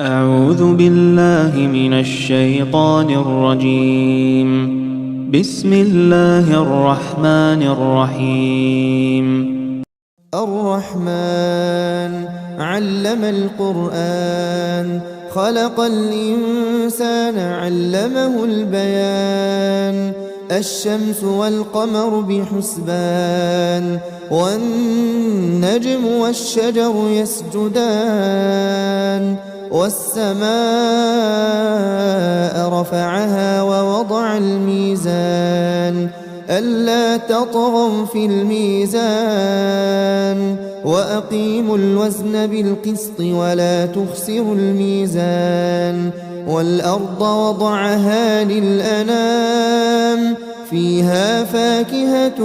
أعوذ بالله من الشيطان الرجيم. بسم الله الرحمن الرحيم. الرحمن علم القرآن خلق الإنسان علمه البيان الشمس والقمر بحسبان والنجم والشجر يسجدان والسماء رفعها ووضع الميزان ألا تطغوا في الميزان وأقيموا الوزن بالقسط ولا تخسروا الميزان والأرض وضعها للأنام فيها فاكهة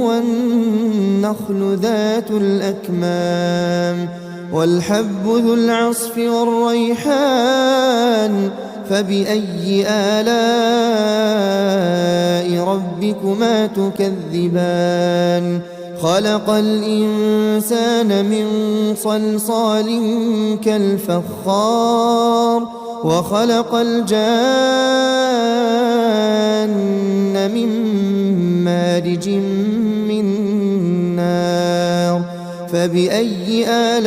والنخل ذات الأكمام والحب ذو العصف والريحان فبأي آلاء ربكما تكذبان خلق الإنسان من صلصال كالفخار وخلق الجان من مارج من نار فبأي آلاء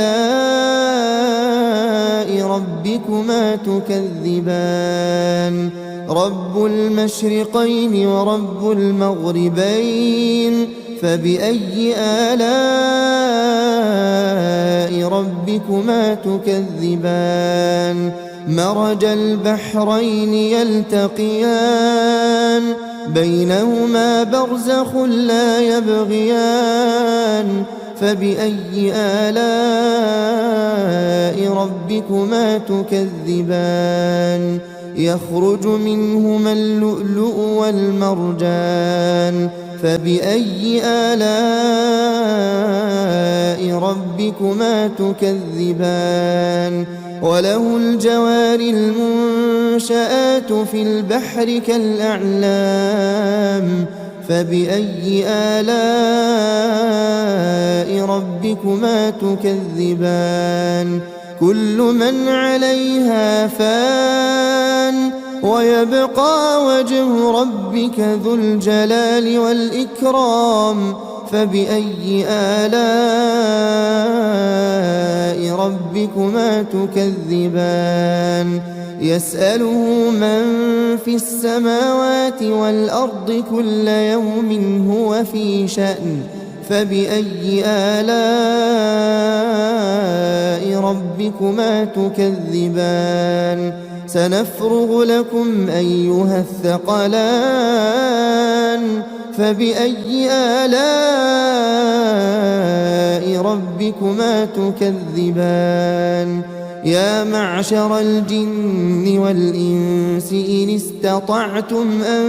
ربكما تكذبان رب المشرقين ورب المغربين فبأي آلاء ربكما تكذبان مرج البحرين يلتقيان بينهما برزخ لا يبغيان فبأي آلاء ربكما تكذبان يخرج منهما اللؤلؤ والمرجان فبأي آلاء ربكما تكذبان وله الجوار المنشآت في البحر كالأعلام فبأي آلاء ربكما تكذبان كل من عليها فان ويبقى وجه ربك ذو الجلال والإكرام فبأي آلاء ربكما تكذبان يسأله من في السماوات والأرض كل يوم هو في شأن فبأي آلاء ربكما تكذبان سنفرغ لكم أيها الثقلان فبأي آلاء ربكما تكذبان يا معشر الجن والإنس إن استطعتم أن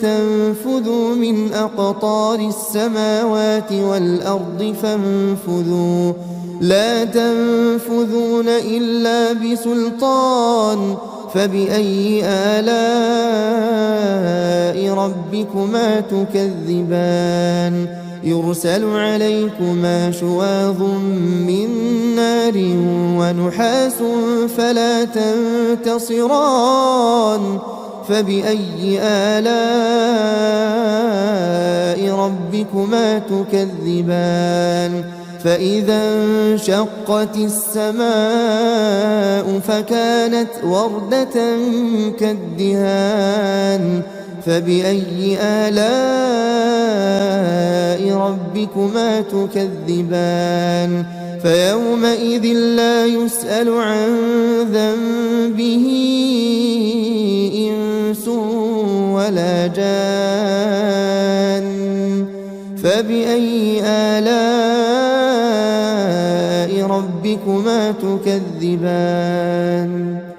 تنفذوا من أقطار السماوات والأرض فانفذوا لا تنفذون إلا بسلطان فبأي آلاء ربكما تكذبان يرسل عليكما شواظ من نار ونحاس فلا تنتصران فبأي آلاء ربكما تكذبان فإذا انشقت السماء فكانت وردة كالدهان فبأي آلاء ربكما تكذبان فيومئذ لا يسأل عن ذنبه إنس ولا جان فبأي آلاء ربكما تكذبان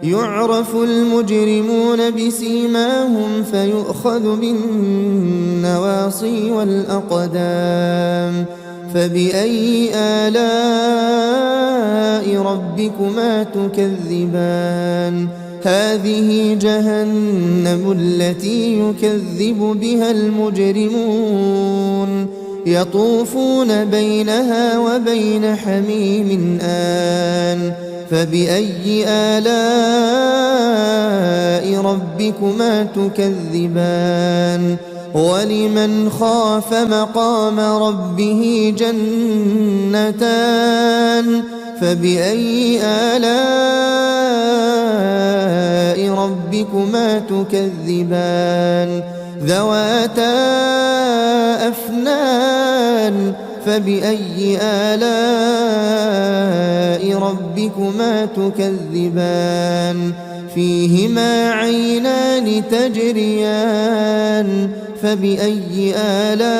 يعرف المجرمون بسيماهم فيؤخذ بالنواصي والأقدام فبأي آلاء ربكما تكذبان هذه جهنم التي يكذب بها المجرمون يطوفون بينها وبين حميم آن فبأي آلاء ربكما تكذبان ولمن خاف مقام ربه جنتان فبأي آلاء ربكما تكذبان ذواتا أفنان فبأي آلاء ربكما تكذبان فيهما عينان تجريان فبأي آلاء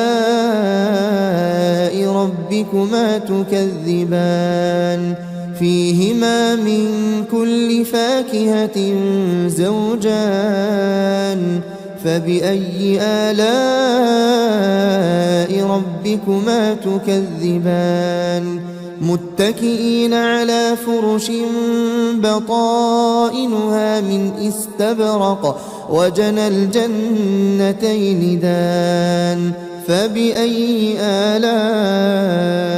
ربكما تكذبان فيهما من كل فاكهة زوجان فبأي آلاء ربكما تكذبان متكئين على فرش بطائنها من استبرق وجنى الجنتين دان فبأي آلاء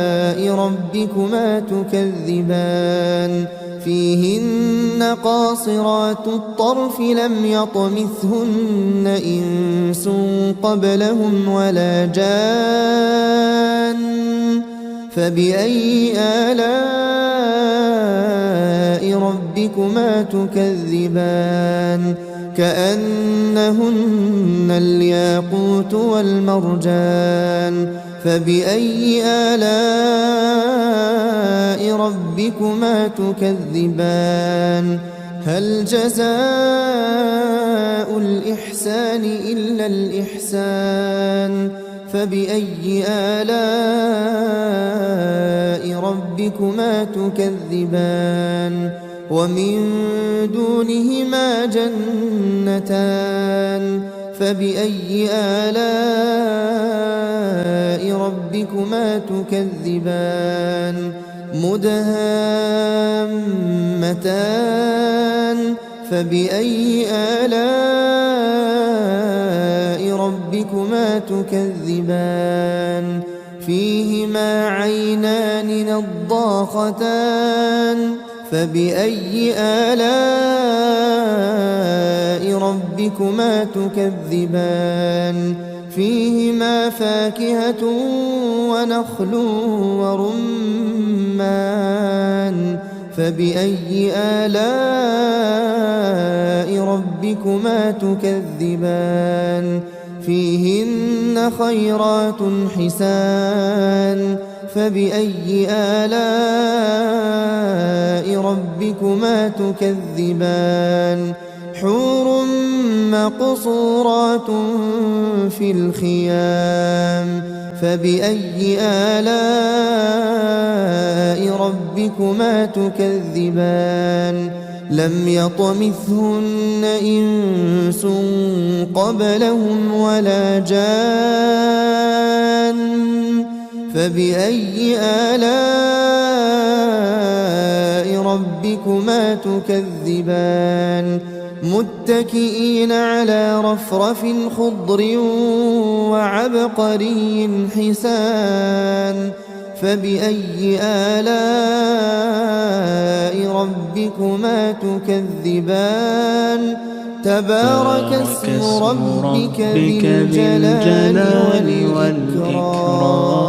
ربكما تكذبان فيهن قاصرات الطرف لم يطمثهن إنس قبلهم ولا جان فبأي آلاء ربكما تكذبان كأنهن الياقوت والمرجان فبأي آلاء ربكما تكذبان هل جزاء الإحسان إلا الإحسان فبأي آلاء ربكما تكذبان ومن دونهما جنتان فبأي آلاء ربكما تكذبان مدهامتان فبأي آلاء ربكما تكذبان فيهما عينان نضاختان فبأي آلاء ربكما تكذبان فيهما فاكهة ونخل ورمان فبأي آلاء ربكما تكذبان فيهن خيرات حسان فبأي آلاء ربكما تكذبان حور مقصورات في الخيام فبأي آلاء ربكما تكذبان لم يطمثهن إنس قبلهم ولا جان فبأي آلاء ربكما تكذبان متكئين على رفرف خضر وعبقري حسان فبأي آلاء ربكما تكذبان تبارك اسم ربك ذي الجلال والإكرام